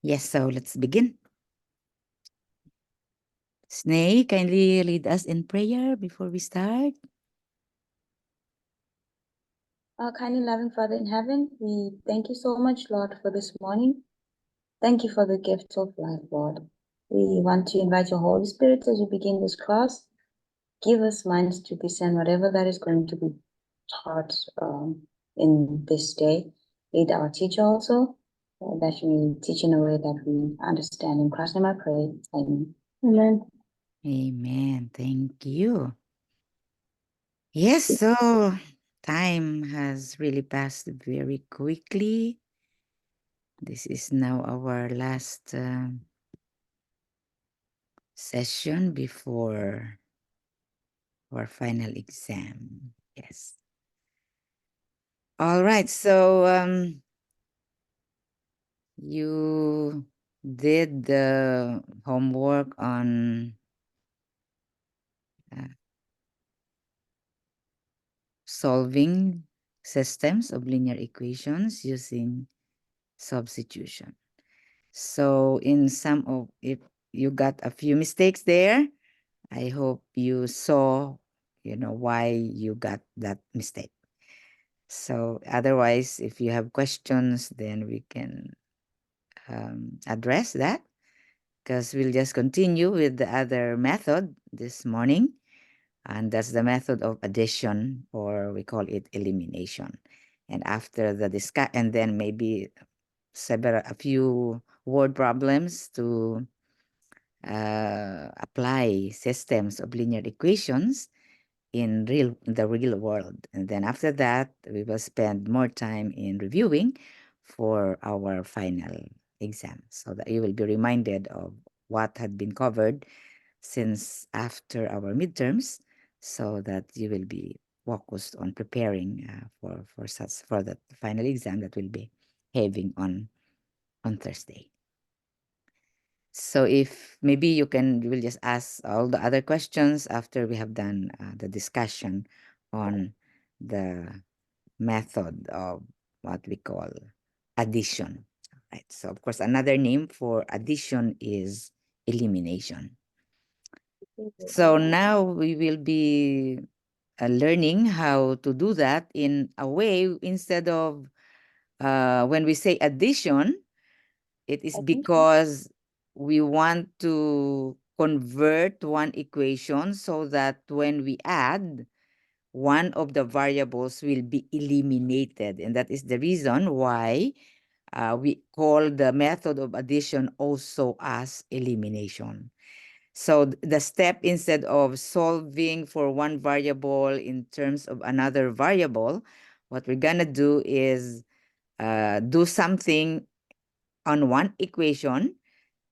Yes, so let's begin. Sneh, kindly lead us in prayer before we start. Our kind and loving Father in heaven, we thank you so much, Lord, for this morning. Thank you for the gift of life, Lord. We want to invite your Holy Spirit as we begin this class. Give us minds to discern whatever that is going to be taught in this day. Lead our teacher also, that we teach in a way that we understand. In Christ's name I pray. Amen. Amen. Amen. Thank you. Yes, so time has really passed very quickly. This is now our last session before our final exam. Yes. All right, so you did the homework on solving systems of linear equations using substitution. So in some of, if you got a few mistakes there, I hope you saw, why you got that mistake. So otherwise, if you have questions, then we can address that, because we'll just continue with the other method this morning. And that's the method of addition, or we call it elimination. And after the discuss, and then maybe a few word problems to apply systems of linear equations in the real world. And then after that, we will spend more time in reviewing for our final exam, so that you will be reminded of what had been covered since after our midterms, so that you will be focused on preparing for the final exam that will be having on Thursday. So if maybe you will just ask all the other questions after we have done the discussion on the method of what we call addition. Right. So of course, another name for addition is elimination. So now we will be learning how to do that in a way, instead of when we say addition, it is because we want to convert one equation so that when we add, one of the variables will be eliminated. And that is the reason why we call the method of addition also as elimination. So the step, instead of solving for one variable in terms of another variable, what we're gonna do is do something on one equation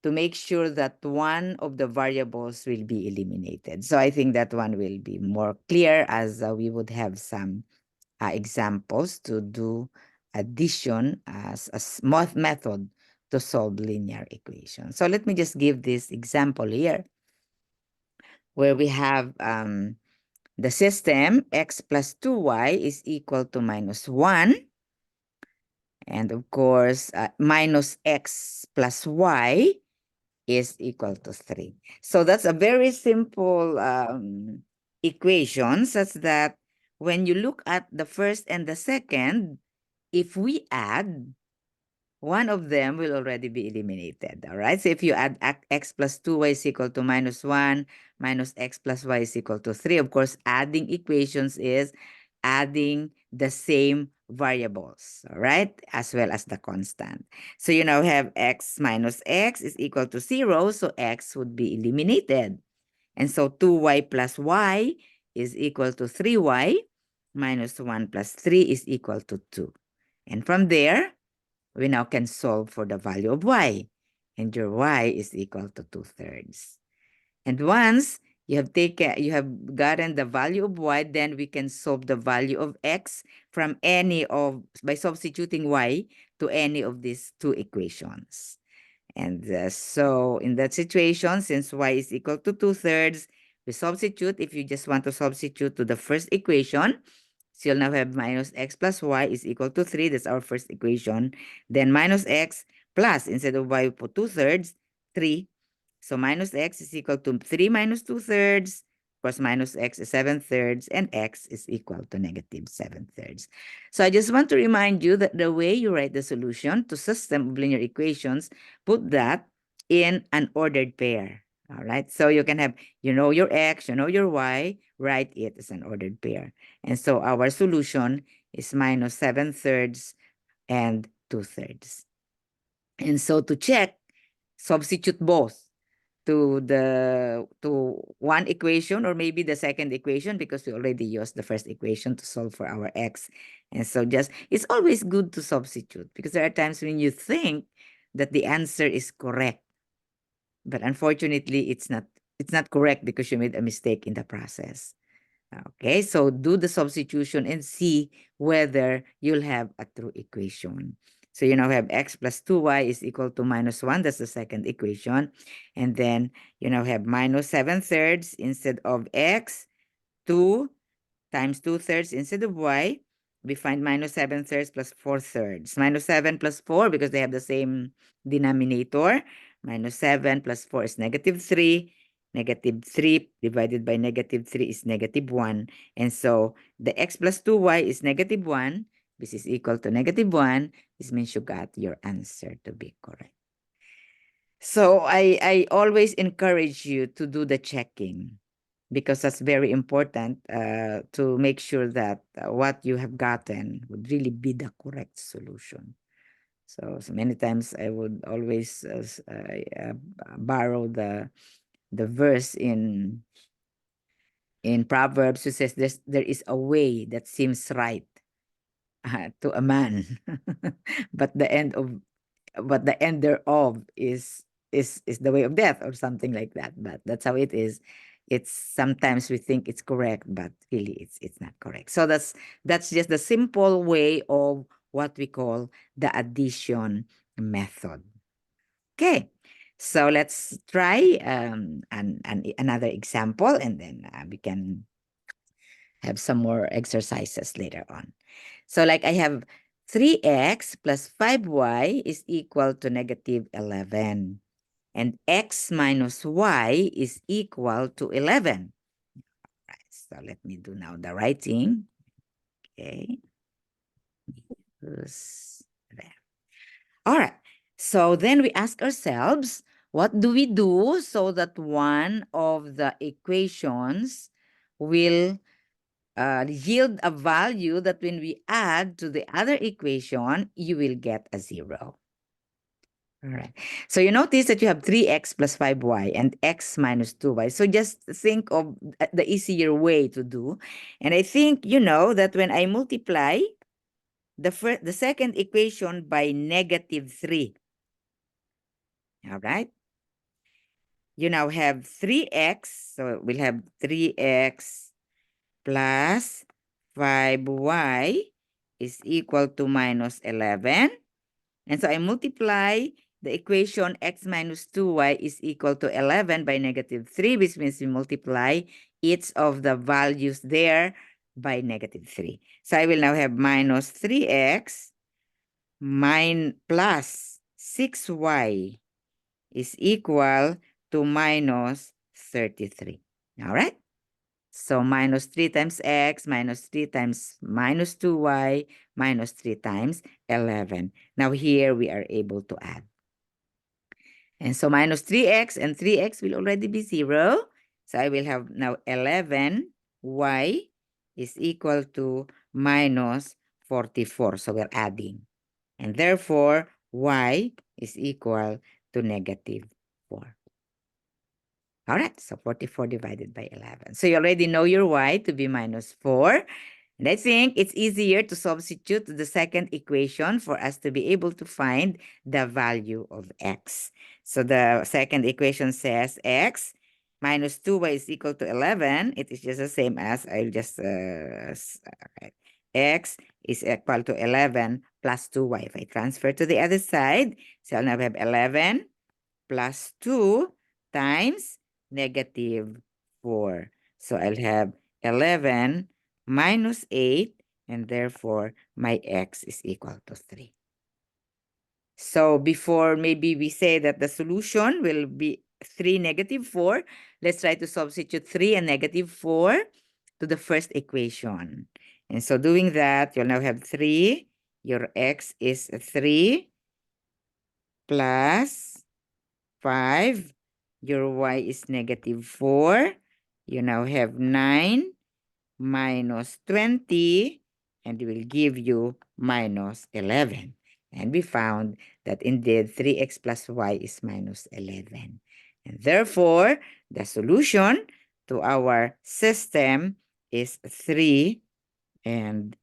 to make sure that one of the variables will be eliminated. So I think that one will be more clear, as we would have some examples to do addition as a smooth method to solve linear equations. So let me just give this example here, where we have the system x plus 2y is equal to -1. And of course, minus x plus y is equal to 3. So that's a very simple equation, such that when you look at the first and the second, if we add, one of them will already be eliminated. All right. So if you add x plus 2y is equal to -1, minus x plus y is equal to 3. Of course, adding equations is adding the same variables, all right, as well as the constant. So you now have x minus x is equal to 0, so x would be eliminated. And so 2y plus y is equal to 3y, minus 1 plus 3 is equal to 2. And from there, we now can solve for the value of y. And your y is equal to 2/3. And once you have gotten the value of y, then we can solve the value of x from by substituting y to any of these two equations. And so in that situation, since y is equal to 2/3, we substitute. If you just want to substitute to the first equation, so you'll now have minus x plus y is equal to 3. That's our first equation. Then minus x plus, instead of y, we put 2/3, 3. So minus x is equal to 3 minus 2/3. Of course, minus x is 7/3, and x is equal to negative 7/3. So I just want to remind you that the way you write the solution to system of linear equations, put that in an ordered pair. All right. So you can have, you know your x, you know your y, write it as an ordered pair. And so our solution is minus 7/3 and 2/3. And so to check, substitute both to one equation or maybe the second equation, because we already used the first equation to solve for our x. And so just, it's always good to substitute, because there are times when you think that the answer is correct, but unfortunately it's not correct because you made a mistake in the process. Okay, so do the substitution and see whether you'll have a true equation. So you now have x plus 2y is equal to minus 1. That's the second equation. And then you now have minus 7/3 instead of x, 2 times 2/3 instead of y. We find minus 7/3 plus 4/3. Minus 7 plus 4, because they have the same denominator. Minus 7 plus 4 is negative 3. Negative 3 divided by negative 3 is negative 1. And so the x plus 2y is negative 1. This is equal to negative 1. This means you got your answer to be correct. So I always encourage you to do the checking, because that's very important to make sure that what you have gotten would really be the correct solution. So many times I would always borrow the verse in Proverbs, who says there is a way that seems right to a man, but the end thereof is the way of death, or something like that. But that's how it is. It's sometimes we think it's correct, but really it's not correct. So that's just the simple way of what we call the addition method. Okay, so let's try another example, and then we can have some more exercises later on. So like I have 3x plus 5y is equal to negative 11. And x minus y is equal to 11. Right, so let me do now the writing. Okay. There. All right. So then we ask ourselves, what do we do so that one of the equations will yield a value that when we add to the other equation, you will get a 0. All right. So you notice that you have 3x plus 5y and x minus 2y. So just think of the easier way to do. And I think you know that when I multiply the second equation by negative 3, all right, you now have 3x. So we'll have 3x plus 5y is equal to minus 11. And so I multiply the equation x minus 2y is equal to 11 by negative 3, which means we multiply each of the values there by negative 3. So I will now have minus 3x plus 6y is equal to minus 33. All right? So minus 3 times x minus 3 times minus 2y minus 3 times 11. Now here we are able to add. And so minus 3x and 3x will already be 0. So I will have now 11y is equal to minus 44. So we're adding. And therefore, y is equal to negative 4. All right, so 44 divided by 11. So you already know your y to be minus 4. And I think it's easier to substitute the second equation for us to be able to find the value of x. So the second equation says x minus 2y is equal to 11. It is just the same as I'll just, right. X is equal to 11 plus 2y. If I transfer to the other side, so I'll now have 11 plus 2 times negative 4. So I'll have 11 minus 8, and therefore my x is equal to 3. So before maybe we say that the solution will be 3, -4, let's try to substitute 3 and -4 to the first equation. And so doing that, you'll now have 3. Your x is 3 plus 5. Your y is -4. You now have 9 minus 20, and it will give you minus 11. And we found that indeed 3x plus y is minus 11. And therefore, the solution to our system is 3 and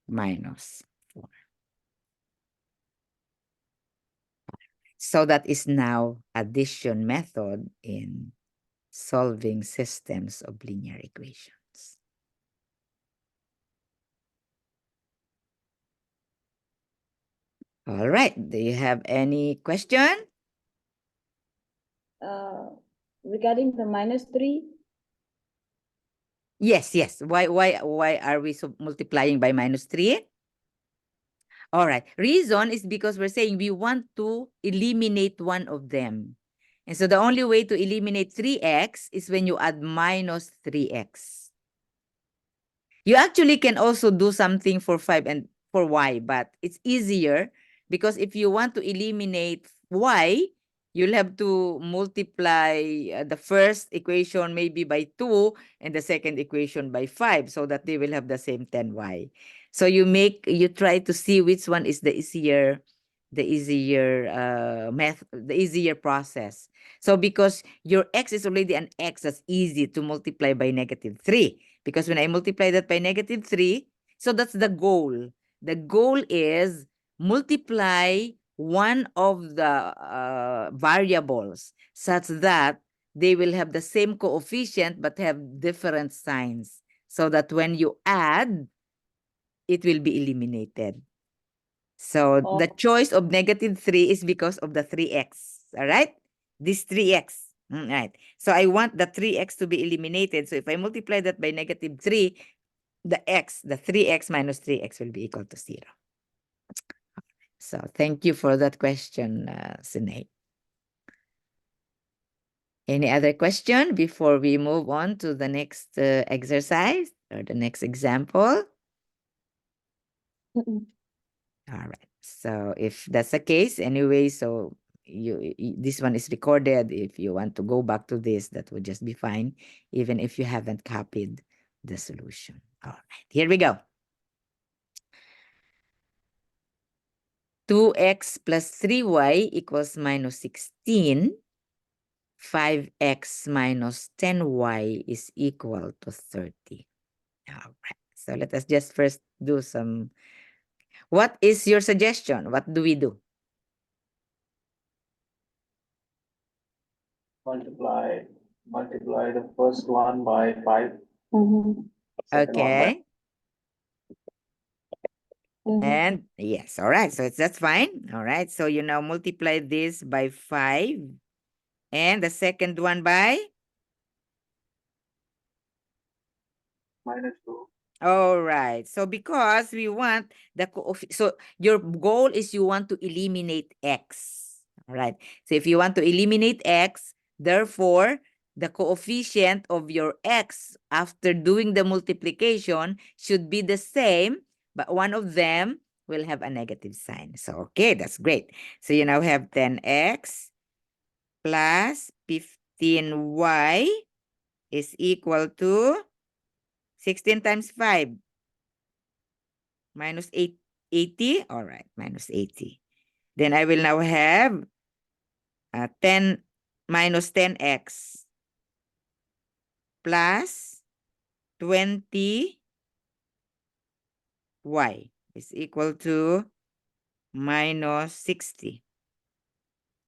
minus 4. So that is now addition method in solving systems of linear equations. All right. Do you have any question? Regarding the -3, Yes, yes. Why are we multiplying by -3? All right. Reason is because we're saying we want to eliminate one of them. And so the only way to eliminate 3x is when you add minus 3x. You actually can also do something for 5 and for y, but it's easier because if you want to eliminate y, you'll have to multiply the first equation maybe by 2 and the second equation by 5 so that they will have the same 10y. So you try to see which one is the easier the easier process. So because your x is already an x, that's easy to multiply by -3. Because when I multiply that by -3, so that's the goal. The goal is multiply one of the variables such that they will have the same coefficient but have different signs. So that when you add, it will be eliminated. So the choice of -3 is because of the 3x. All right? This 3x. Right. So I want the 3x to be eliminated. So if I multiply that by -3, the 3x minus 3x will be equal to 0. So thank you for that question, Sinead. Any other question before we move on to the next exercise or the next example? All right. So if that's the case, anyway, so this one is recorded. If you want to go back to this, that would just be fine, even if you haven't copied the solution. All right, here we go. 2x plus 3y equals minus 16. 5x minus 10y is equal to 30. All right. So let us just first do some. What is your suggestion? What do we do? Multiply the first one by 5. Second one by Okay. And yes, all right. So that's fine. All right. So you now multiply this by 5. And the second one by? -2. All right. So because we want so your goal is you want to eliminate x. All right. So if you want to eliminate x, therefore, the coefficient of your x after doing the multiplication should be the same, but one of them will have a negative sign. So, okay, that's great. So you now have 10x plus 15y is equal to 16 times 5 minus 80. All right, minus 80. Then I will now have 10 minus 10x plus 20y is equal to minus 60.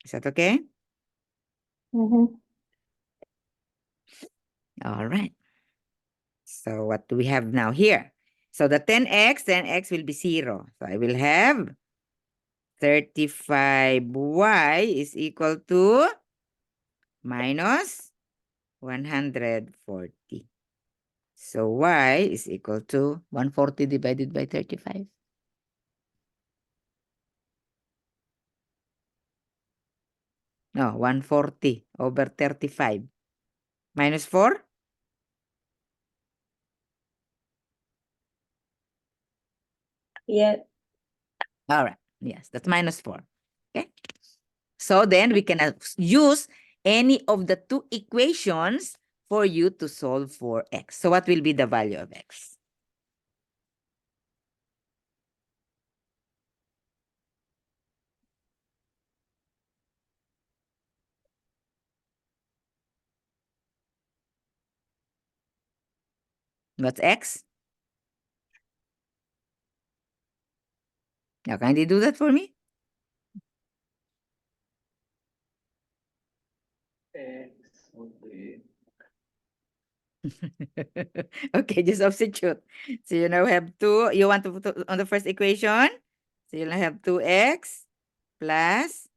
Is that okay? All right. So what do we have now here? So the 10x will be 0. So I will have 35y is equal to minus 140. So y is equal to 140 divided by 35. No, 140 over 35. Minus 4? Yeah. All right. Yes, that's minus 4. Okay. So then we can use any of the two equations for you to solve for x. So what will be the value of x? What's x? Now, can you do that for me? X would be Okay, just substitute. So you now have 2. You want to put on the first equation? So you'll have 2x plus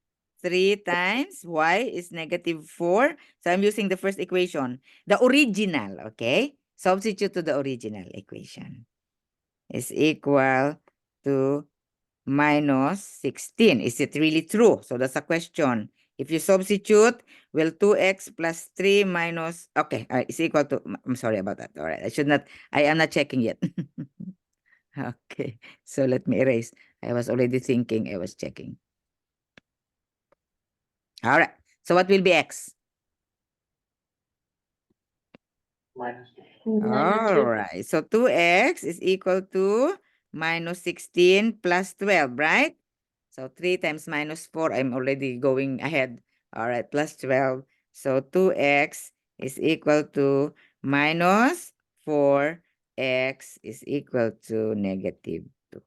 3 times y is negative 4. So I'm using the first equation. The original, okay? Substitute to the original equation. Is equal to minus 16. Is it really true? So that's a question. If you substitute, will 2x plus 3 minus, okay, is equal to, I'm sorry about that. All right, I am not checking yet. Okay, so let me erase. I was already thinking I was checking. All right, so what will be x? minus 2. All right, so 2x is equal to minus 16 plus 12, right? So 3 times minus 4, I'm already going ahead. All right, plus 12. So 2x is equal to minus 4x is equal to negative 2.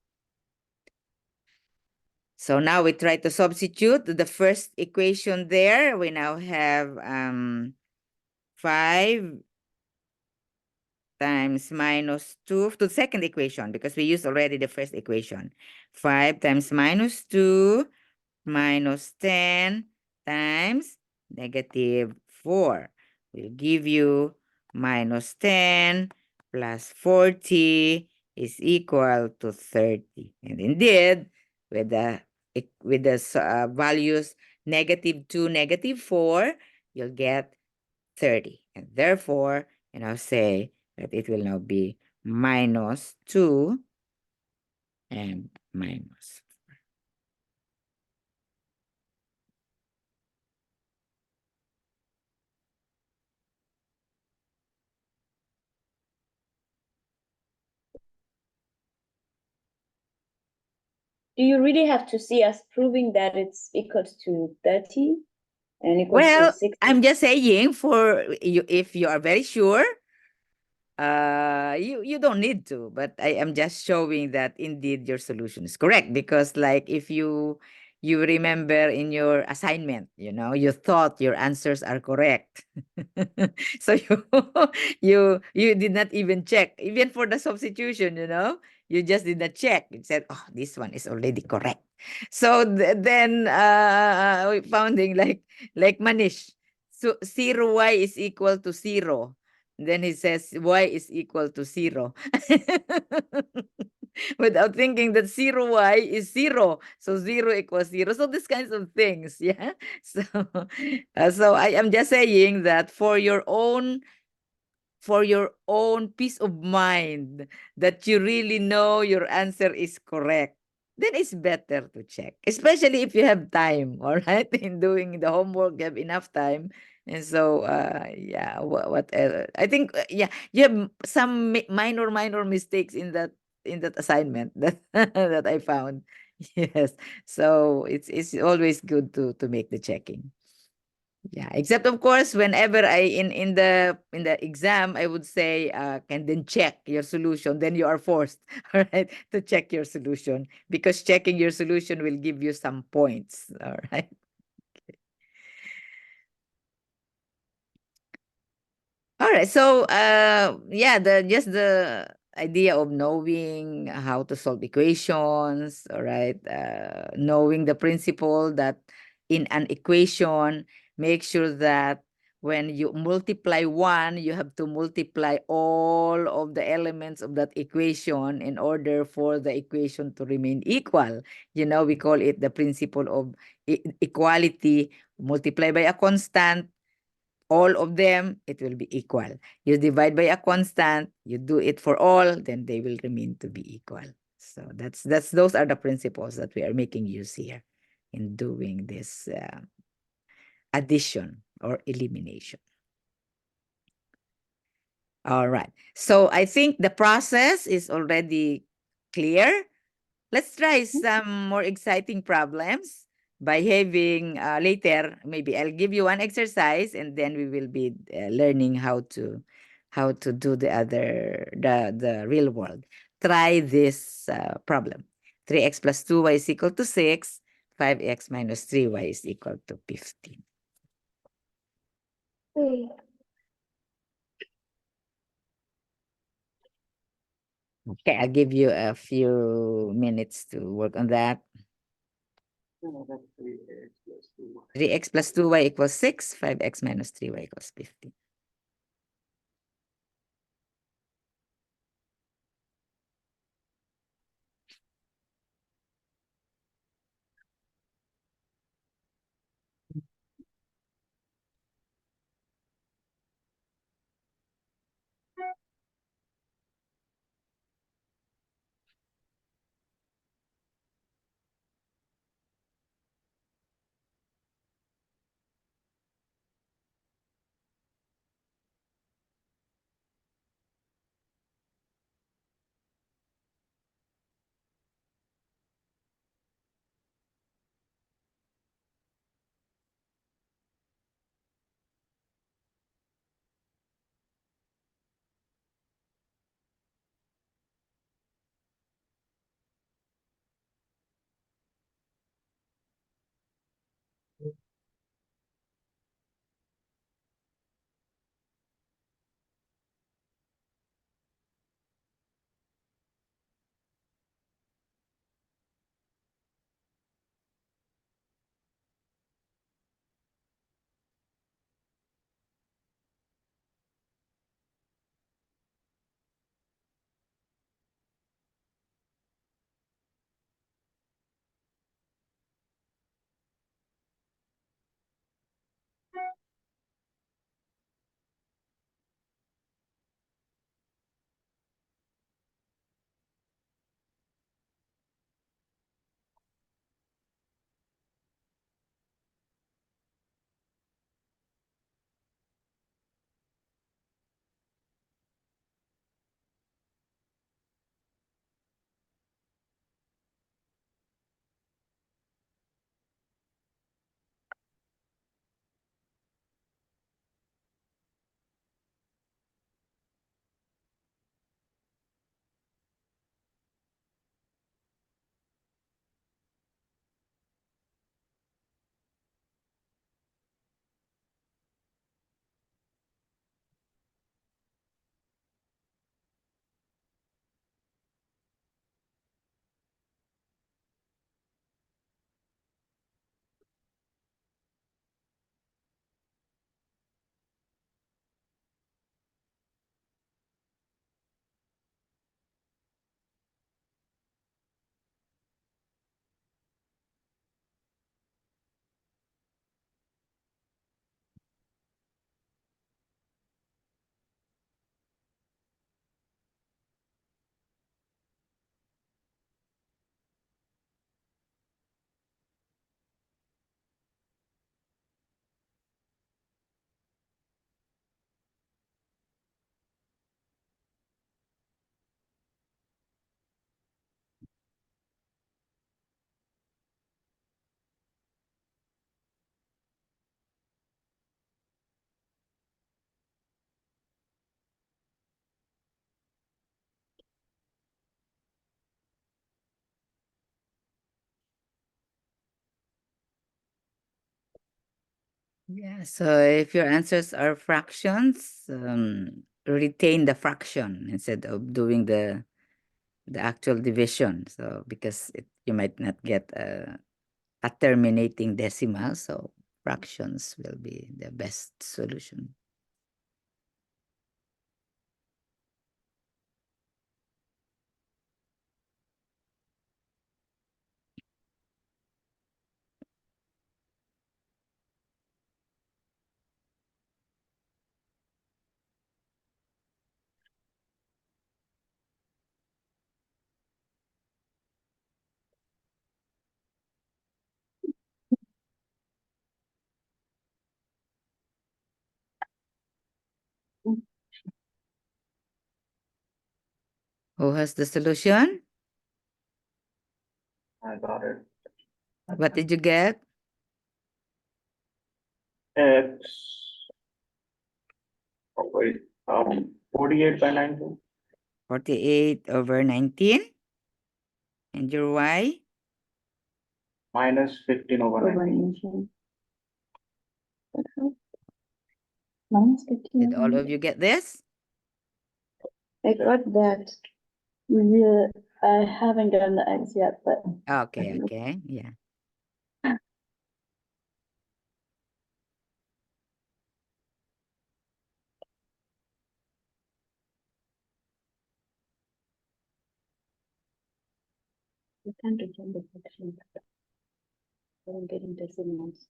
So now we try to substitute the first equation there. We now have 5 times minus 2 to the second equation because we used already the first equation. 5 times minus 2 minus 10 times negative 4 will give you minus 10 plus 40 is equal to 30. And indeed, with the values negative 2, negative 4, you'll get 30. And therefore, say that it will now be minus 2 and minus. Do you really have to see us proving that it's equals to 30 and equals to Well, 60? I'm just saying for you, if you are very sure, you don't need to, but I am just showing that indeed your solution is correct because like if you remember in your assignment, you thought your answers are correct. So you did not even check even for the substitution, you just did not check. It said, oh, this one is already correct. So then we founding like Manish. So 0y is equal to 0. Then he says y is equal to 0. Without thinking that 0y is 0. So 0 equals 0. So these kinds of things. Yeah. So I am just saying that for your own peace of mind that you really know your answer is correct, then it's better to check, especially if you have time, all right, in doing the homework, you have enough time. And so, yeah, what I think, yeah, you have some minor mistakes in that assignment that that I found. Yes, so it's always good to make the checking. Yeah, except of course, whenever I in the exam, I would say, can then check your solution. Then you are forced, all right, to check your solution because checking your solution will give you some points. All right. All right. So, yeah, the idea of knowing how to solve equations, all right, knowing the principle that in an equation, make sure that when you multiply 1, you have to multiply all of the elements of that equation in order for the equation to remain equal. We call it the principle of equality. Multiply by a constant, all of them, it will be equal. You divide by a constant, you do it for all, then they will remain to be equal. So those are the principles that we are making use here in doing this addition or elimination. All right. So I think the process is already clear. Let's try some more exciting problems by having later, maybe I'll give you one exercise and then we will be learning how to do the real world. Try this problem. 3x plus 2y is equal to 6. 5x minus 3y is equal to 15. Okay, I'll give you a few minutes to work on that. 3x plus 2y equals 6. 5x minus 3y equals 15. Yeah, so if your answers are fractions, retain the fraction instead of doing the actual division. So because you might not get a terminating decimal, so fractions will be the best solution. Who has the solution? I got it. What did you get? It's, oh wait, 48 by 19. 48 over 19. And your y? Minus 15 over 19. Minus 15. Did all of you get this? I got that. Yeah, I haven't gotten the X yet, but. Okay, okay, yeah. You can't return the section. I'm getting decimals.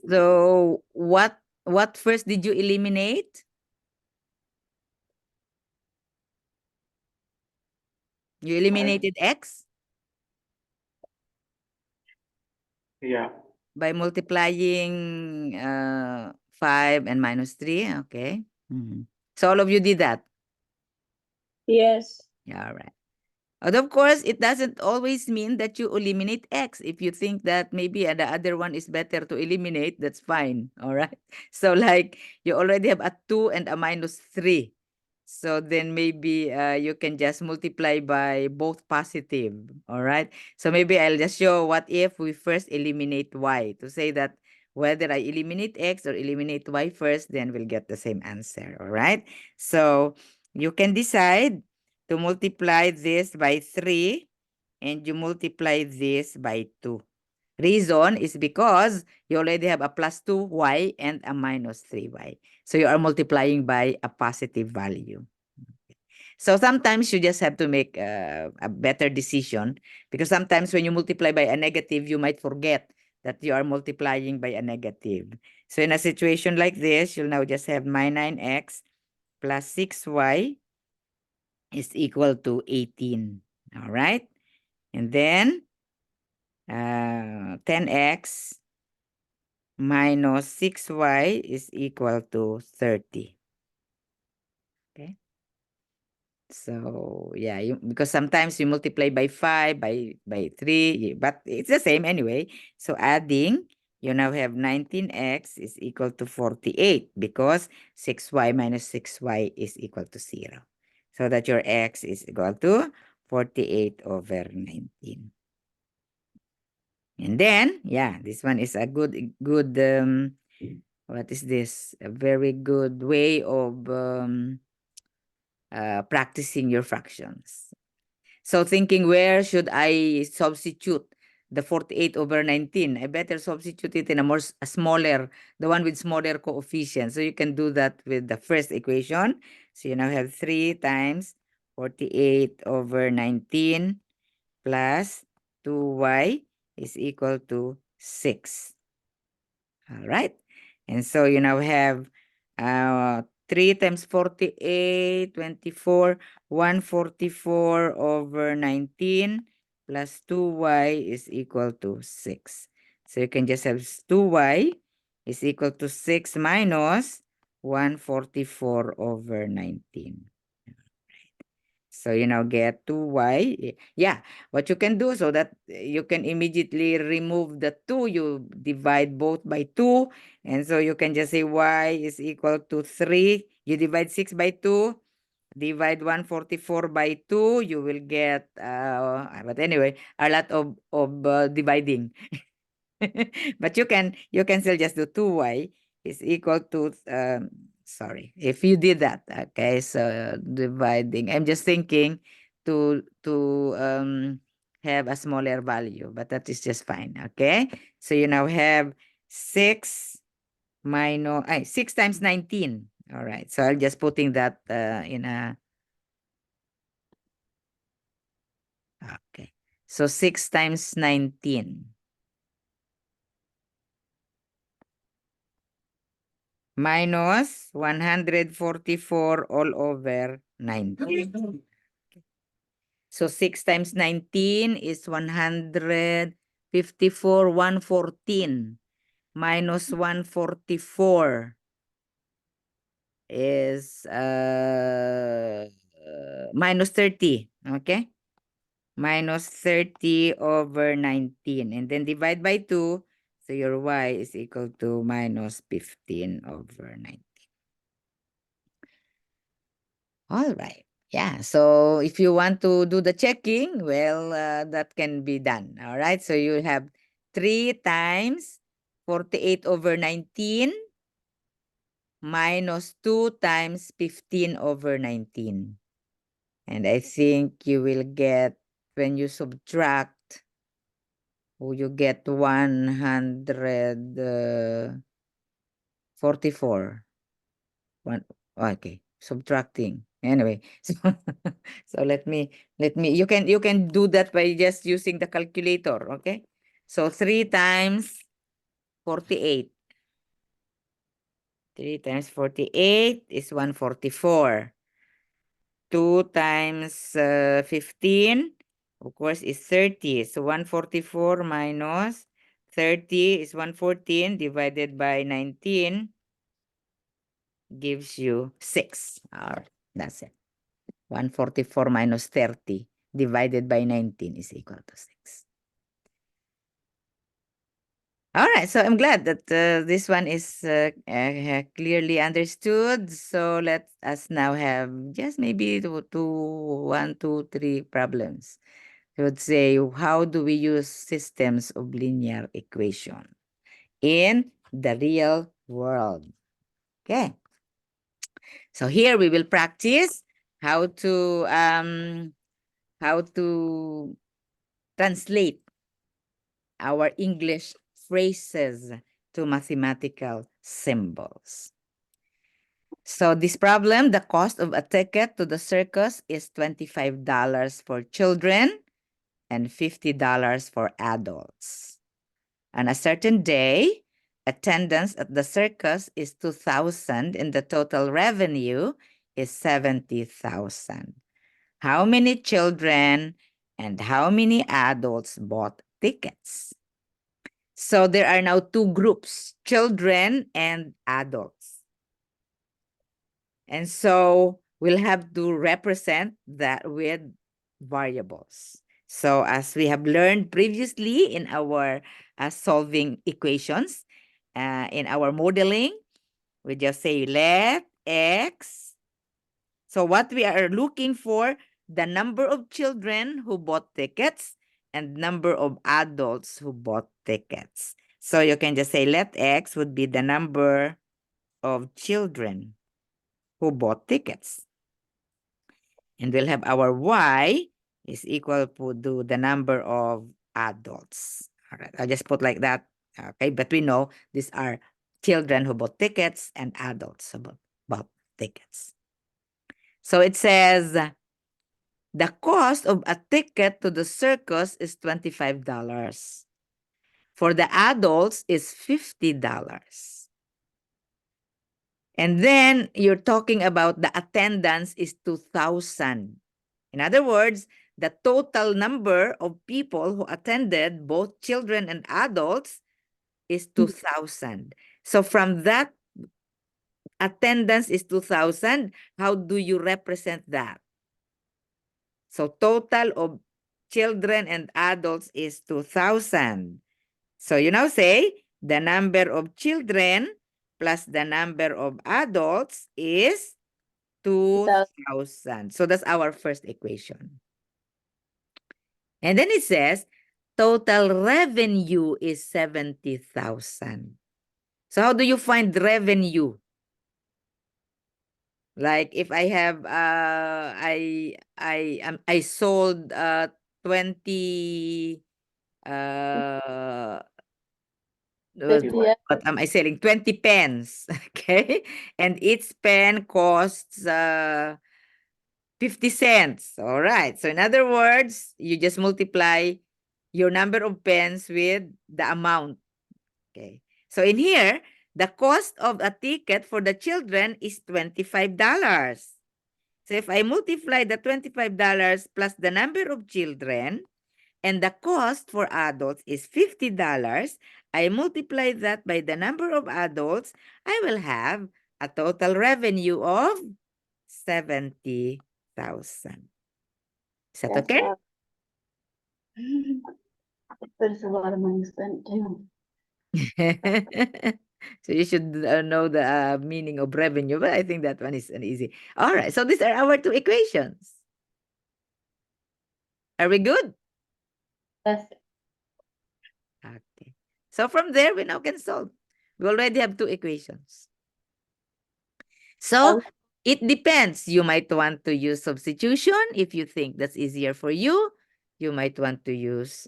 So what first did you eliminate? You eliminated x Yeah, by multiplying 5 and minus 3. Okay. So all of you did that? Yes. Yeah, all right. And of course, it doesn't always mean that you eliminate x. If you think that maybe the other one is better to eliminate, that's fine. All right. So like you already have a 2 and a minus 3. So then maybe you can just multiply by both positive. All right. So maybe I'll just show what if we first eliminate y to say that whether I eliminate x or eliminate y first, then we'll get the same answer. All right. So you can decide to multiply this by 3 and you multiply this by 2. Reason is because you already have a plus 2y and a minus 3y. So you are multiplying by a positive value. So sometimes you just have to make a better decision because sometimes when you multiply by a negative, you might forget that you are multiplying by a negative. So in a situation like this, you'll now just have my 9x plus 6y is equal to 18. All right. And then 10x minus 6y is equal to 30. Okay. So yeah, because sometimes you multiply by 5, by 3, but it's the same anyway. So adding, you now have 19x is equal to 48 because 6y minus 6y is equal to 0. So that your x is equal to 48 over 19. And then, yeah, this one is a good, what is this? A very good way of practicing your fractions. So thinking, where should I substitute the 48 over 19? I better substitute it in a smaller, the one with smaller coefficients. So you can do that with the first equation. So you now have 3 times 48 over 19 plus 2y is equal to 6. All right. And so you now have 3 times 48, 24, 144 over 19 plus 2y is equal to 6. So you can just have 2y is equal to 6 minus 144 over 19. So you now get 2y. Yeah, what you can do so that you can immediately remove the 2, you divide both by 2. And so you can just say y is equal to 3. You divide 6 by 2. Divide 144 by 2. You will get, but anyway, a lot of dividing. But you can still just do 2y is equal to, sorry, if you did that, okay, so dividing, I'm just thinking to have a smaller value, but that is just fine, okay? So you now have 6 minus, 6 times 19. All right, so I'll just putting that in a, okay. So 6 times 19 minus 144 all over 19. So 6 times 19 is 154, 114 minus 144 is minus 30, okay? Minus 30 over 19, and then divide by 2, so your y is equal to minus 15 over 19. All right. Yeah. So if you want to do the checking, well, that can be done. All right. So you have 3 times 48 over 19 minus 2 times 15 over 19. And I think you will get, when you subtract, you get 144. Okay, subtracting. Anyway, so so let me you can do that by just using the calculator, okay? So 3 times 48. 3 times 48 is 144. 2 times 15, of course, is 30. So 144 minus 30 is 114 divided by 19 gives you 6. All right, that's it. 144 minus 30 divided by 19 is equal to 6. All right, so I'm glad that this one is clearly understood. So let us now have just maybe one, two, three problems. I would say, how do we use systems of linear equation in the real world? Okay. So here we will practice how to translate our English phrases to mathematical symbols. So this problem, the cost of a ticket to the circus is $25 for children and $50 for adults. On a certain day, attendance at the circus is 2,000 and the total revenue is 70,000. How many children and how many adults bought tickets? So there are now two groups, children and adults. And so we'll have to represent that with variables. So as we have learned previously in our solving equations, in our modeling, we just say let x. So what we are looking for, the number of children who bought tickets and number of adults who bought tickets. So you can just say let x would be the number of children who bought tickets. And we'll have our y is equal to the number of adults. All right, I'll just put like that. Okay, but we know these are children who bought tickets and adults who bought tickets. So it says the cost of a ticket to the circus is $25. For the adults is $50. And then you're talking about the attendance is 2,000. In other words, the total number of people who attended, both children and adults, is 2,000. So from that attendance is 2,000, how do you represent that? So total of children and adults is 2,000. So you now say the number of children plus the number of adults is 2,000. So that's our first equation. And then it says total revenue is 70,000. So how do you find revenue? Like if I have I sold 20 50 what am I selling? 20 pens. Okay. And each pen costs 50 cents. All right. So in other words, you just multiply your number of pens with the amount. Okay. So in here, the cost of a ticket for the children is $25. So if I multiply the $25 plus the number of children, and the cost for adults is $50, I multiply that by the number of adults, I will have a total revenue of 70,000. Is that okay? But it's a lot of money spent too. So you should know the meaning of revenue, but I think that one is an easy. All right, so these are our two equations. Are we good? Yes. Okay. So from there, we now can solve. We already have two equations. So it depends. You might want to use substitution if you think that's easier for you. You might want to use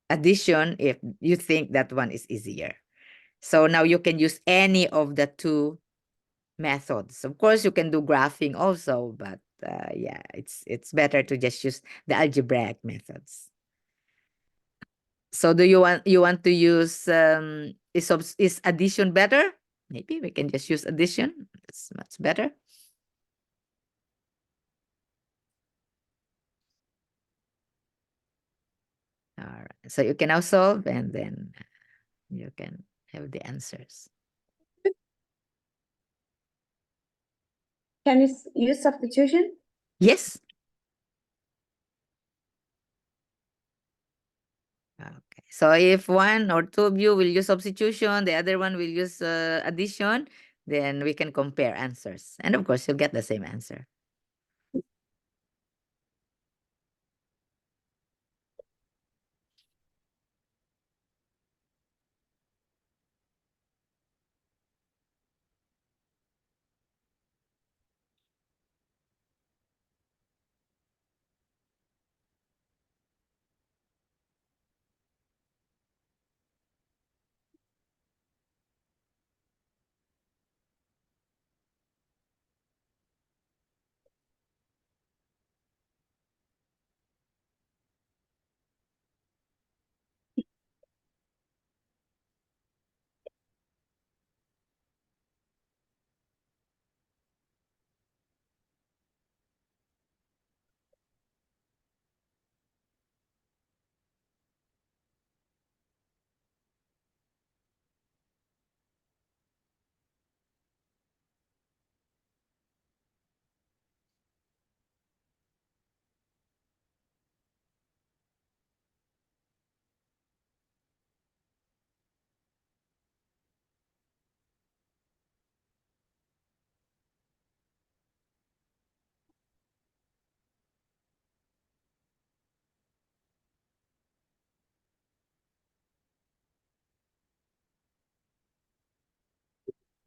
addition if you think that one is easier. So now you can use any of the two methods. Of course, you can do graphing also, but yeah, it's better to just use the algebraic methods. So do you want to use is addition better? Maybe we can just use addition. It's much better. All right. So you can now solve and then you can have the answers. Can you use substitution? Yes. Okay. So if one or two of you will use substitution, the other one will use addition, then we can compare answers. And of course, you'll get the same answer.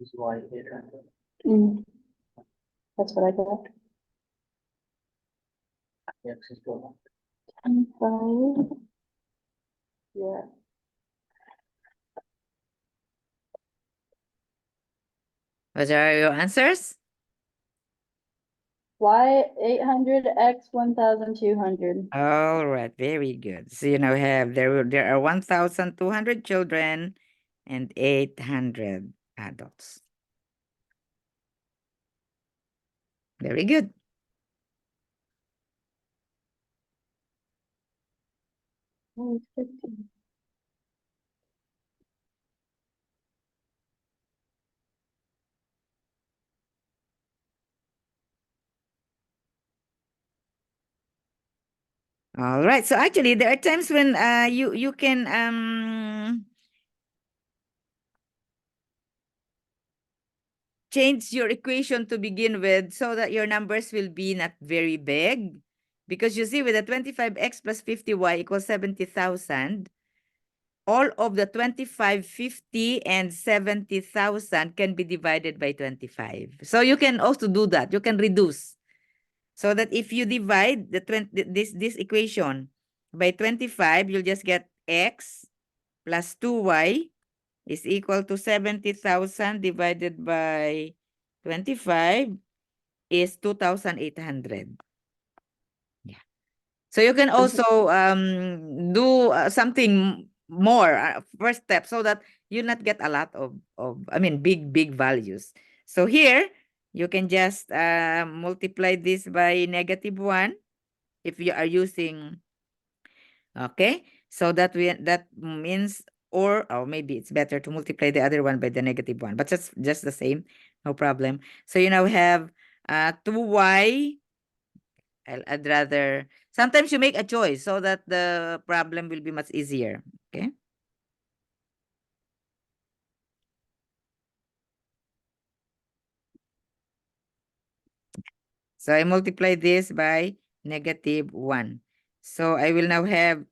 is why 800. That's what I got. X is 12. 5. Yeah. What are your answers? Y 800 X 1200. All right, very good. So you now have there are 1,200 children and 800 adults. Very good. Oh, it's 15. All right. So actually, there are times when you can change your equation to begin with so that your numbers will be not very big. Because you see, with the 25x plus 50y equals 70,000, all of the 25, 50, and 70,000 can be divided by 25. So you can also do that. You can reduce. So that if you divide this equation by 25, you'll just get x plus 2y is equal to 70,000 divided by 25 is 2,800. Yeah. So you can also do something more, first step, so that you not get a lot of I mean, big values. So here, you can just multiply this by -1 if you are using, okay? So that means, or maybe it's better to multiply the other one by the -1, but just the same, no problem. So you now have 2y. I'd rather, sometimes you make a choice so that the problem will be much easier, okay? So I multiply this by -1. So I will now have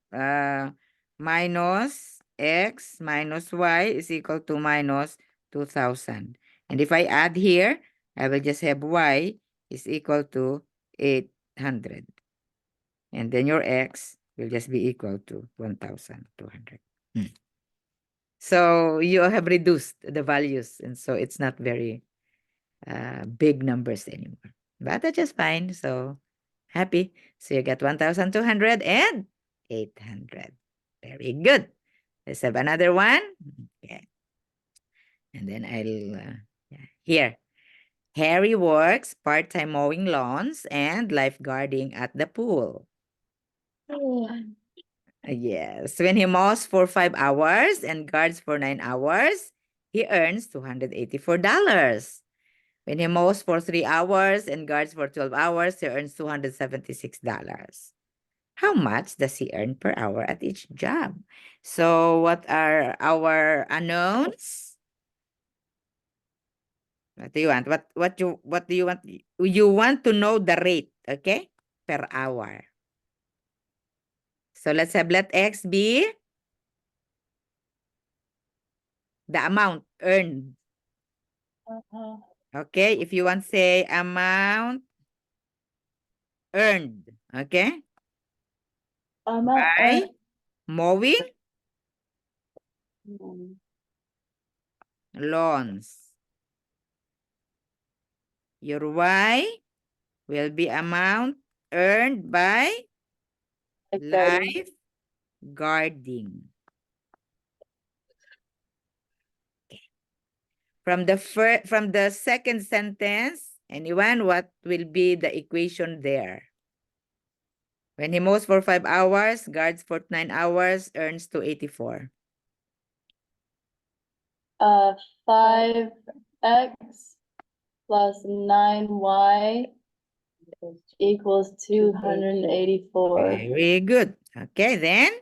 minus x minus y is equal to minus 2,000. And if I add here, I will just have y is equal to 800. And then your x will just be equal to 1,200. So you have reduced the values, and so it's not very big numbers anymore. But that's just fine. So happy. So you get 1,200 and 800. Very good. Let's have another one. Okay. And then yeah. Here. Harry works part-time mowing lawns and lifeguarding at the pool. Yes. When he mows for 5 hours and guards for 9 hours, he earns $284. When he mows for 3 hours and guards for 12 hours, he earns $276. How much does he earn per hour at each job? So what are our unknowns? What do you want? What do you want? You want to know the rate, okay? Per hour. So let X be the amount earned. Okay, if you want say amount earned, okay? By mowing lawns. Your Y will be amount earned by life guarding. From the second sentence, anyone, what will be the equation there? When he mows for 5 hours, guards for 9 hours, earns 284. 5x plus 9y equals 284. Very good. Okay, then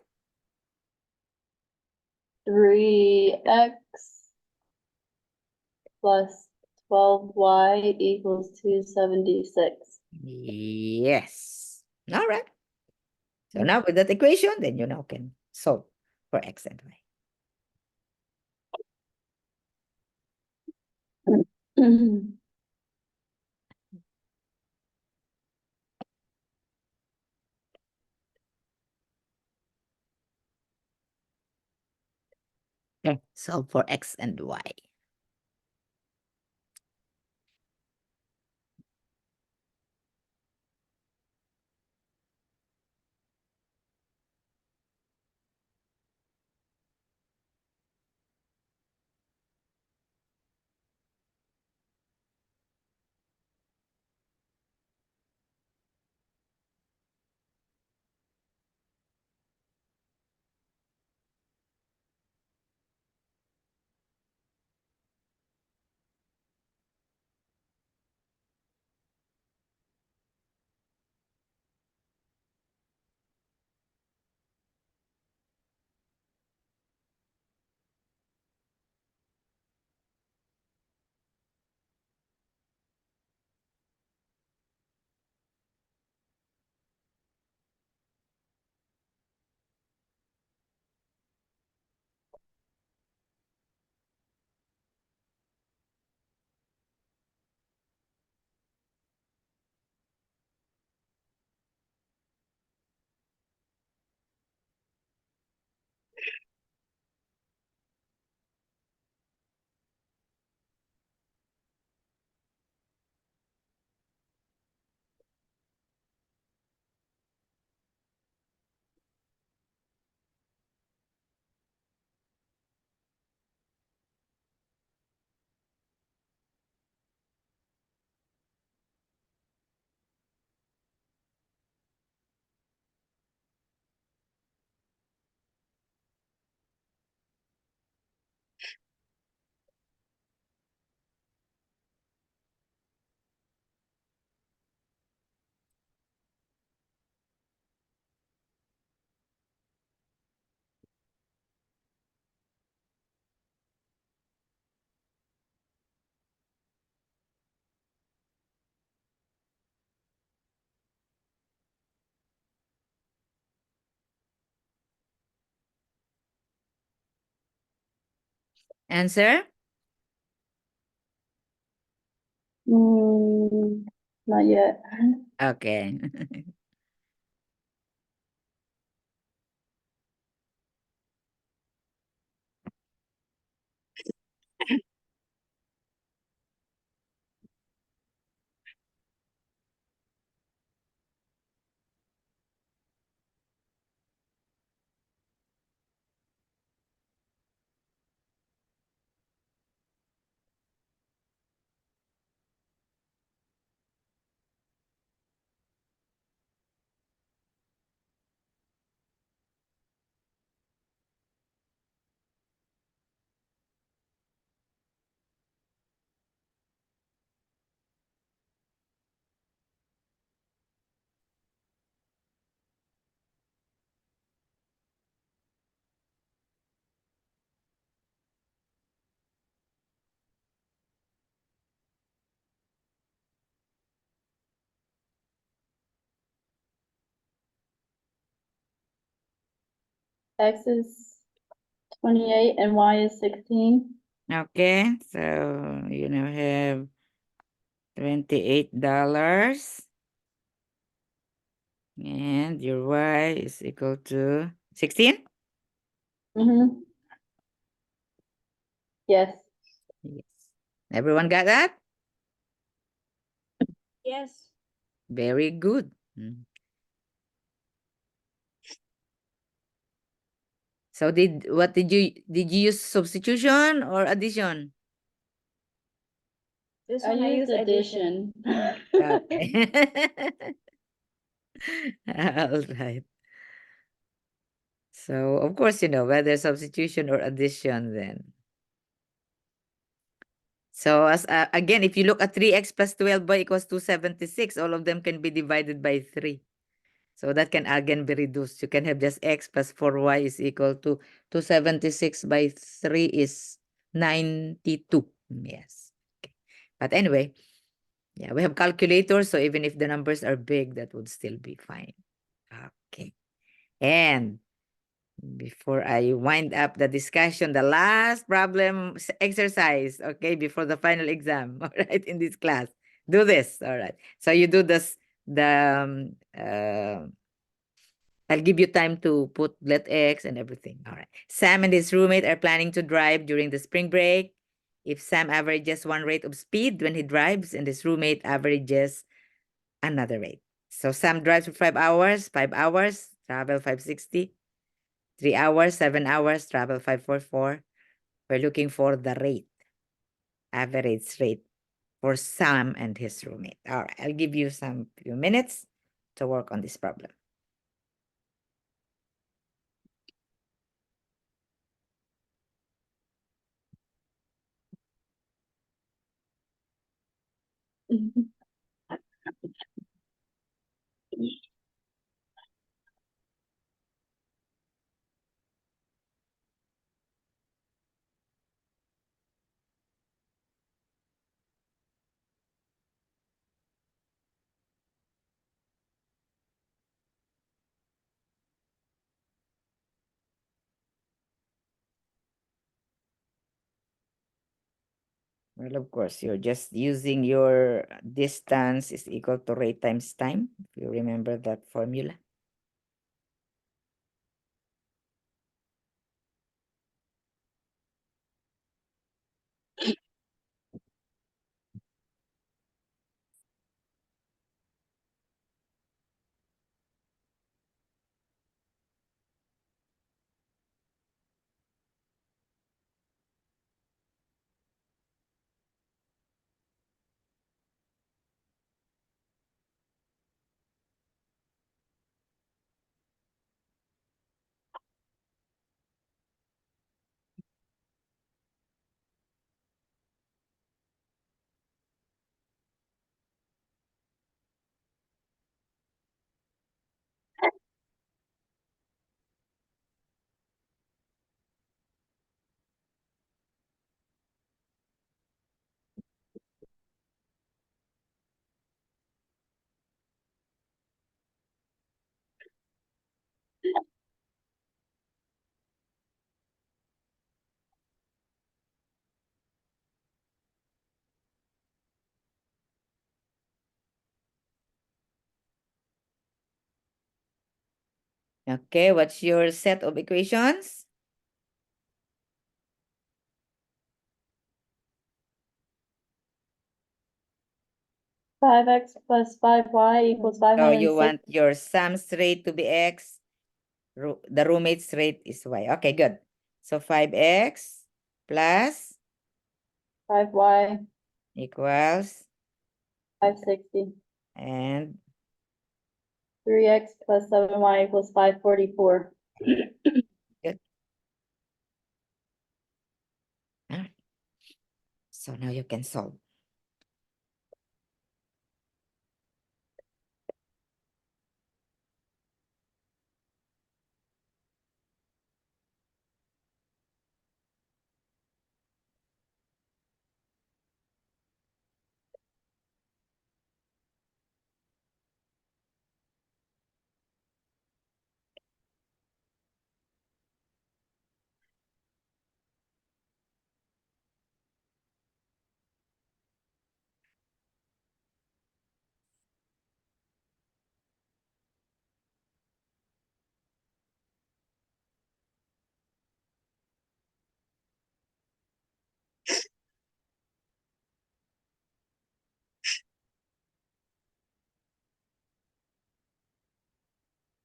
3x plus 12y equals 276. yes. All right. So now with that equation, then you now can solve for X and Y. Okay, solve for X and Y. Answer? Not yet. Okay. X is 28 and Y is 16. Okay, so you now have $28 and your Y is equal to 16? Mm-hmm. Yes. Yes. Everyone got that? Yes. Very good. So did you use substitution or addition? This one I use addition. Okay. All right. So of course, whether substitution or addition then. So again, if you look at 3x plus 12y equals 276, all of them can be divided by 3. So that can again be reduced. You can have just x plus 4y is equal to 276 by 3 is 92. Yes. Okay. But anyway, yeah, we have calculators, so even if the numbers are big, that would still be fine. Okay. And before I wind up the discussion, the last problem exercise, okay, before the final exam, all right, in this class. Do this, all right. So you do this, I'll give you time to put let X and everything. All right. Sam and his roommate are planning to drive during the spring break. If Sam averages one rate of speed when he drives and his roommate averages another rate. So Sam drives for 5 hours, travel 560. 3 hours, 7 hours, travel 544. We're looking for the rate, average rate for Sam and his roommate. All right, I'll give you some few minutes to work on this problem. Well, of course, you're just using your distance is equal to rate times time. If you remember that formula. Okay, what's your set of equations? Five x plus 5y equals So you 506. want your sum's rate to be x, the roommate's rate is y. Okay, good. So 5x plus 5y, equals 560. and 3x plus 7y equals 544. good. Alright. So now you can solve.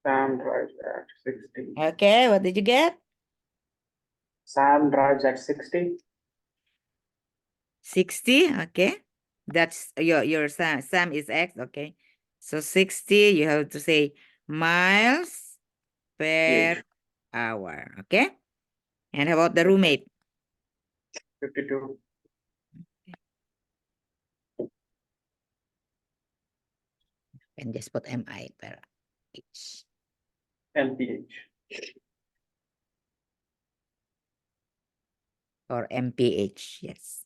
Sam drives at 60. Okay, what did you get? Sam drives at 60. 60, okay. That's your Sam is x, okay. So 60, you have to say miles per Yeah. hour, okay? And how about the roommate? 52. And just put mi per h LPH. or mph, yes.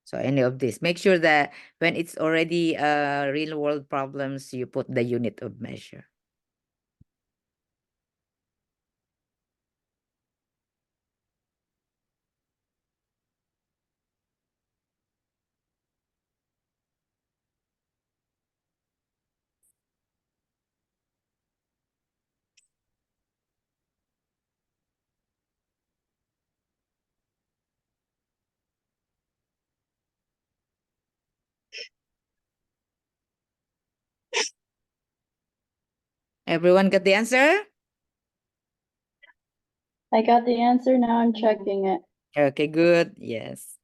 So any of this, make sure that when it's already real world problems, you put the unit of measure. Everyone got the answer? I got the answer, now I'm checking it. Okay, good. Yes.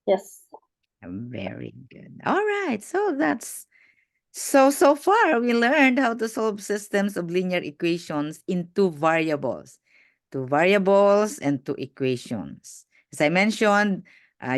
Yes. Very good. All right. So far we learned how to solve systems of linear equations in two variables and two equations. As I mentioned,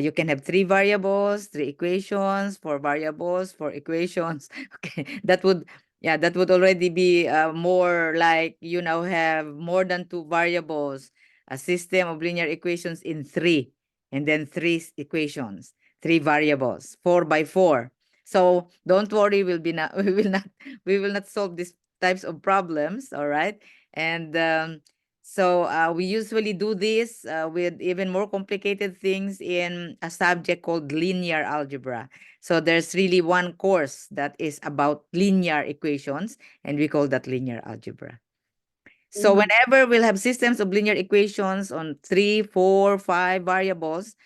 you can have three variables, three equations, four variables, four equations. Okay, that would already be more like you now have more than two variables, a system of linear equations in three, and then three equations, three variables, 4 by 4. So don't worry, we will not solve these types of problems, all right? And so we usually do this with even more complicated things in a subject called linear algebra. So there's really one course that is about linear equations, and we call that linear algebra. So whenever we'll have systems of linear equations on 3, 4, 5 variables,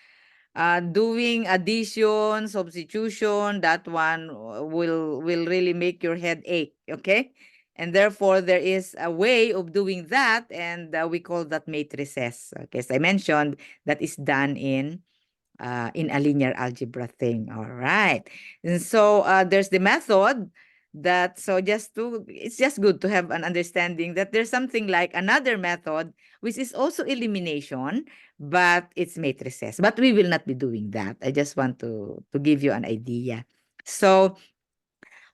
doing addition, substitution, that one will really make your head ache, okay? And therefore, there is a way of doing that, and we call that matrices. Okay, as I mentioned, that is done in a linear algebra thing. All right. And so there's the method that, so it's just good to have an understanding that there's something like another method, which is also elimination, but it's matrices. But we will not be doing that. I just want to give you an idea. So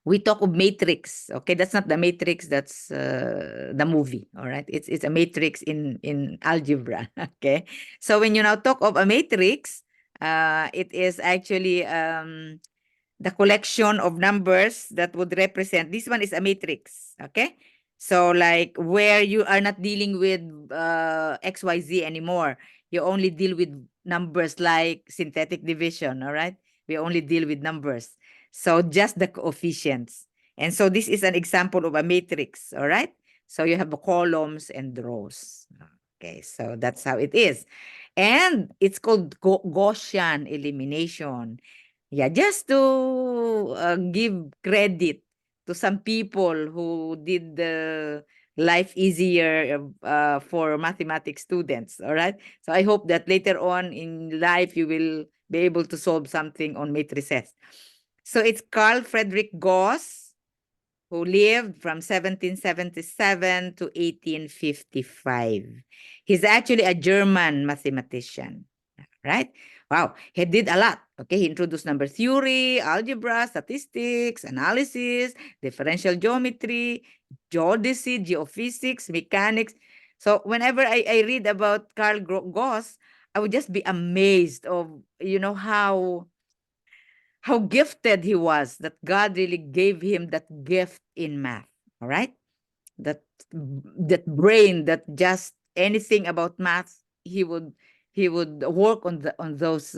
we talk of matrix. Okay, that's not the matrix, that's the movie. All right, it's a matrix in algebra. Okay, so when you now talk of a matrix, it is actually the collection of numbers that would represent, this one is a matrix. Okay, so like where you are not dealing with XYZ anymore, you only deal with numbers like synthetic division. All right, we only deal with numbers, so just the coefficients. And so this is an example of a matrix. All right, so you have the columns and rows. Okay, so that's how it is. And it's called Gaussian elimination. Yeah, just to give credit to some people who did the life easier for mathematics students. All right. So I hope that later on in life you will be able to solve something on matrices. So it's Carl Friedrich Gauss, who lived from 1777 to 1855. He's actually a German mathematician, right? Wow, he did a lot. Okay, he introduced number theory, algebra, statistics, analysis, differential geometry, geodesy, geophysics, mechanics. So whenever I read about Gauss, I would just be amazed of, how gifted he was, that God really gave him that gift in math. All right, that that brain, that just anything about math, he would work on those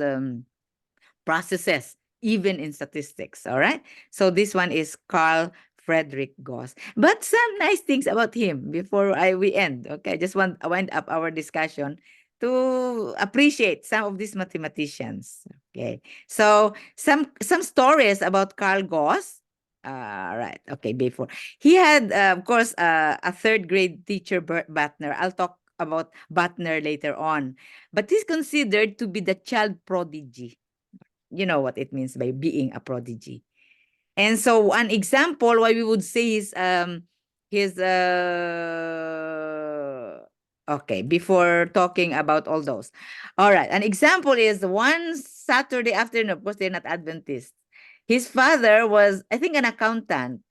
processes, even in statistics. All right, so this one is Carl Friedrich Gauss. But some nice things about him before we end. Okay, I just want to wind up our discussion to appreciate some of these mathematicians. Okay, so some stories about Carl Gauss. Right. Okay. Before he had, of course, a third grade teacher, Bert Butner. I'll talk about Butner later on, but he's considered to be the child prodigy. You know what it means by being a prodigy. And so an example why we would say his okay, before talking about all those. All right, an example is one Saturday afternoon, of course they're not Adventists. His father was, I think, an accountant.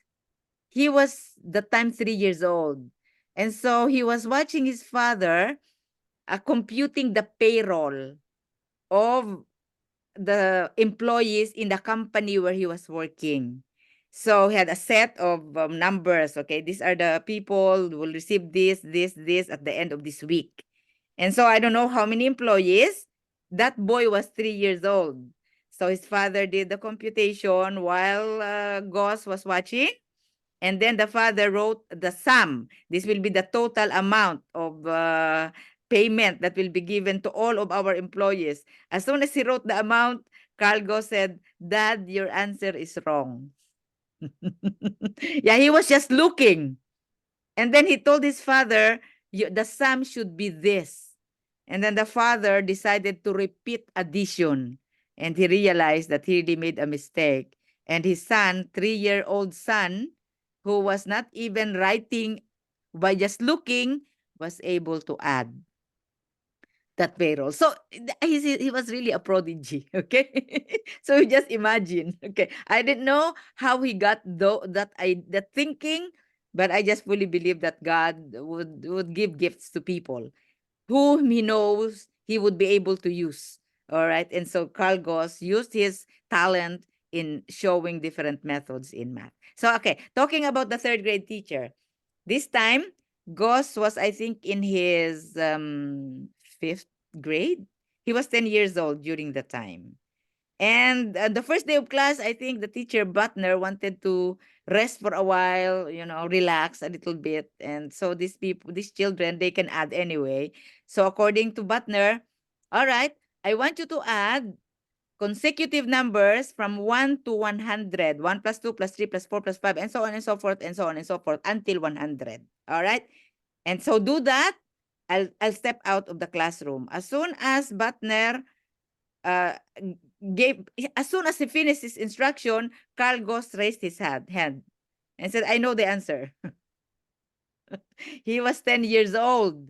He was the time 3 years old. And so he was watching his father computing the payroll of the employees in the company where he was working. So he had a set of numbers. Okay, these are the people who will receive this at the end of this week. And so I don't know how many employees. That boy was 3 years old. So his father did the computation while Goss was watching. And then the father wrote the sum. This will be the total amount of payment that will be given to all of our employees. As soon as he wrote the amount, Cargo said, "Dad, your answer is wrong." Yeah, he was just looking. And then he told his father, the sum should be this. And then the father decided to repeat addition. And he realized that he really made a mistake. And his son, 3-year-old son, who was not even writing by just looking, was able to add that payroll. So he was really a prodigy. Okay. So you just imagine. Okay. I didn't know how he got that thinking, but I just fully believe that God would give gifts to people whom he knows he would be able to use. All right. And so Carl Goss used his talent in showing different methods in math. So, okay, talking about the third grade teacher, this time Goss was, I think, in his fifth grade. He was 10 years old during the time. And the first day of class, I think the teacher Butner wanted to rest for a while, relax a little bit. And so these children, they can add anyway. So according to Butner, all right, I want you to add consecutive numbers from 1 to 100, 1 plus 2 plus 3 plus 4 plus 5, and so on and so forth, and so on and so forth, until 100. All right? And so do that. I'll step out of the classroom. As soon as Butner uh, as soon as he finished his instruction, Carl Goss raised his hand. and said, I know the answer. He was 10 years old.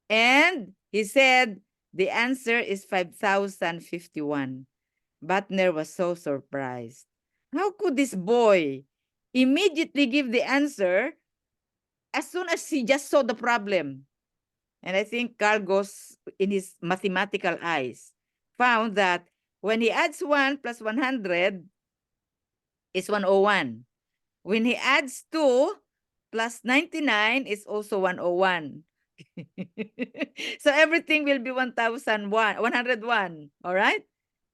And he said, the answer is 5,051. Butner was so surprised. How could this boy immediately give the answer as soon as he just saw the problem? And I think Cargos, in his mathematical eyes, found that when he adds 1 plus 100 is 101. When he adds 2 plus 99 is also 101. So everything will be 101, all right?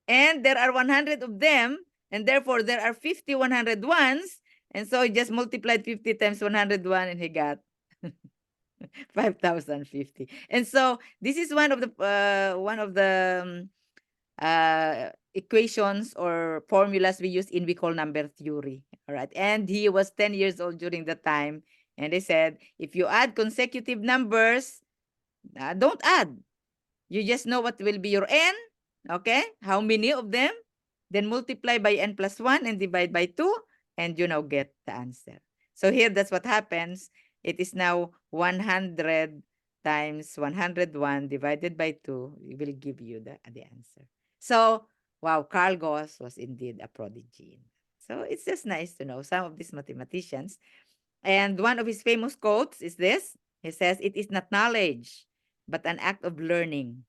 And there are 100 of them, and therefore there are 50 101s, and so he just multiplied 50 times 101 and he got 5,050. And so this is one of the equations or formulas we use in we call number theory. All right. And he was 10 years old during the time. And they said, if you add consecutive numbers, don't add. You just know what will be your n. Okay. How many of them? Then multiply by n plus 1 and divide by 2. And you now get the answer. So here, that's what happens. It is now 100 times 101 divided by 2. It will give you the answer. So, wow, Carl Gauss was indeed a prodigy. So it's just nice to know some of these mathematicians. And one of his famous quotes is this. He says, it is not knowledge, but an act of learning.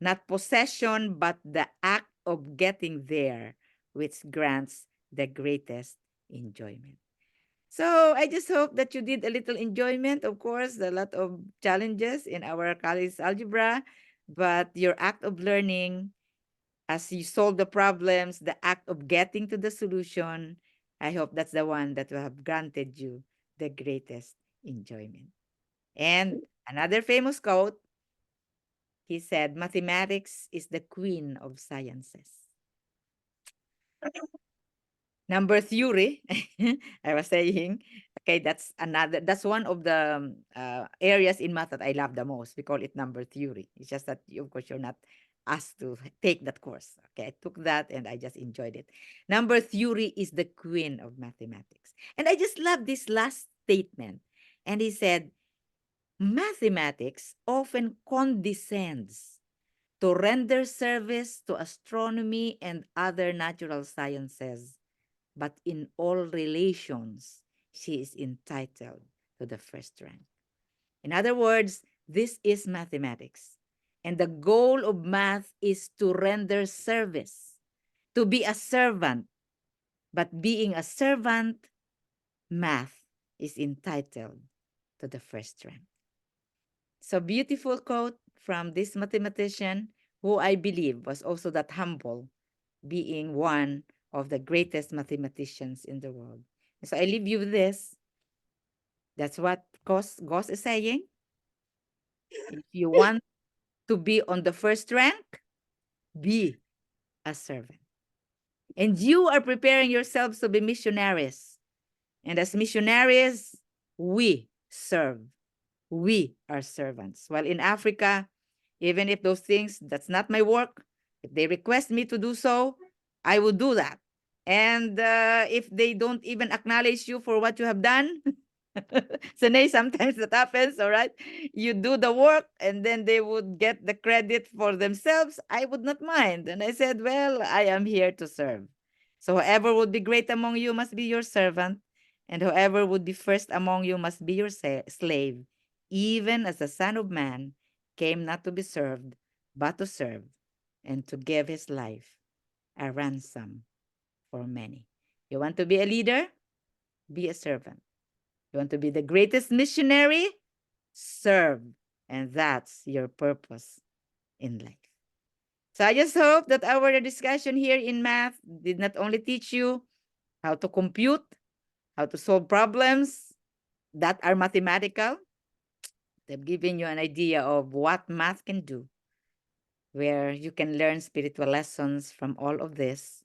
Not possession, but the act of getting there, which grants the greatest enjoyment. So I just hope that you did a little enjoyment. Of course, a lot of challenges in our college algebra, but your act of learning as you solve the problems, the act of getting to the solution, I hope that's the one that will have granted you the greatest enjoyment. And another famous quote, he said, mathematics is the queen of sciences. Number theory, I was saying, okay, that's one of the areas in math that I love the most. We call it number theory. It's just that, of course, you're not asked to take that course. Okay, I took that and I just enjoyed it. Number theory is the queen of mathematics. And I just love this last statement. And he said, mathematics often condescends to render service to astronomy and other natural sciences, but in all relations, she is entitled to the first rank. In other words, this is mathematics. And the goal of math is to render service, to be a servant. But being a servant, math is entitled to the first rank. So beautiful quote from this mathematician who I believe was also that humble, being one of the greatest mathematicians in the world. So I leave you with this. That's what Goss is saying. If you want to be on the first rank, be a servant. And you are preparing yourselves to be missionaries. And as missionaries, we serve. We are servants. While in Africa, even if those things, that's not my work, if they request me to do so, I will do that. And if they don't even acknowledge you for what you have done, Sanay, sometimes that happens, all right? You do the work and then they would get the credit for themselves. I would not mind. And I said, well, I am here to serve. So whoever would be great among you must be your servant, and whoever would be first among you must be your slave, even as the Son of Man came not to be served, but to serve, and to give his life a ransom for many. You want to be a leader? Be a servant. You want to be the greatest missionary? Serve. And that's your purpose in life. So I just hope that our discussion here in math did not only teach you how to compute, how to solve problems that are mathematical. They've given you an idea of what math can do, where you can learn spiritual lessons from all of this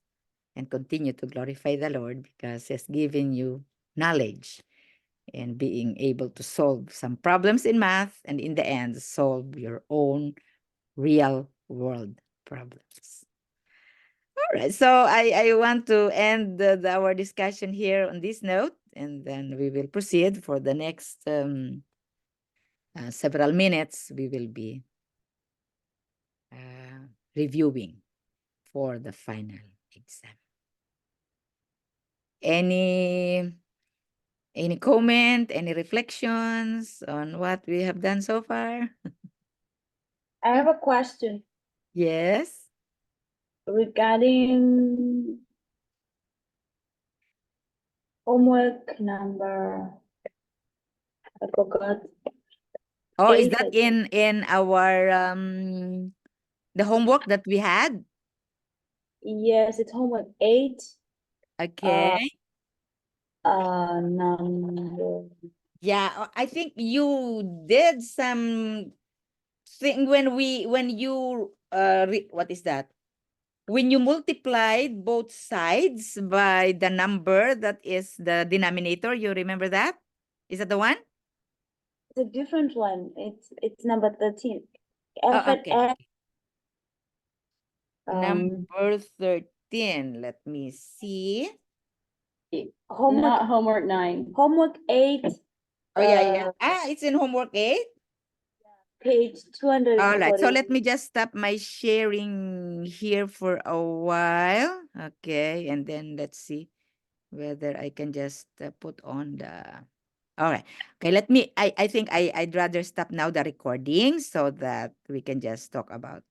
and continue to glorify the Lord because He's given you knowledge and being able to solve some problems in math and in the end solve your own real world problems. All right, so I want to end our discussion here on this note, and then we will proceed for the next several minutes. We will be reviewing for the final exam. Any comment, any reflections on what we have done so far? I have a question Yes. regarding homework number. I forgot. Oh, is 8, that I think. in our the homework that we had? Yes, it's homework 8. Okay. Number. Yeah, I think you did some thing when you what is that? When you multiplied both sides by the number that is the denominator, you remember that? Is that the one? It's a different one. It's number 13. Oh, Alphabet okay, F. okay. Number 13. Let me see. Homework Not homework 9. homework 8. Oh, yeah. It's in homework 8. Page All right. So 240. let me just stop my sharing here for a while. Okay. And then let's see whether I can just put on the. All right. Okay. I think I'd rather stop now the recording so that we can just talk about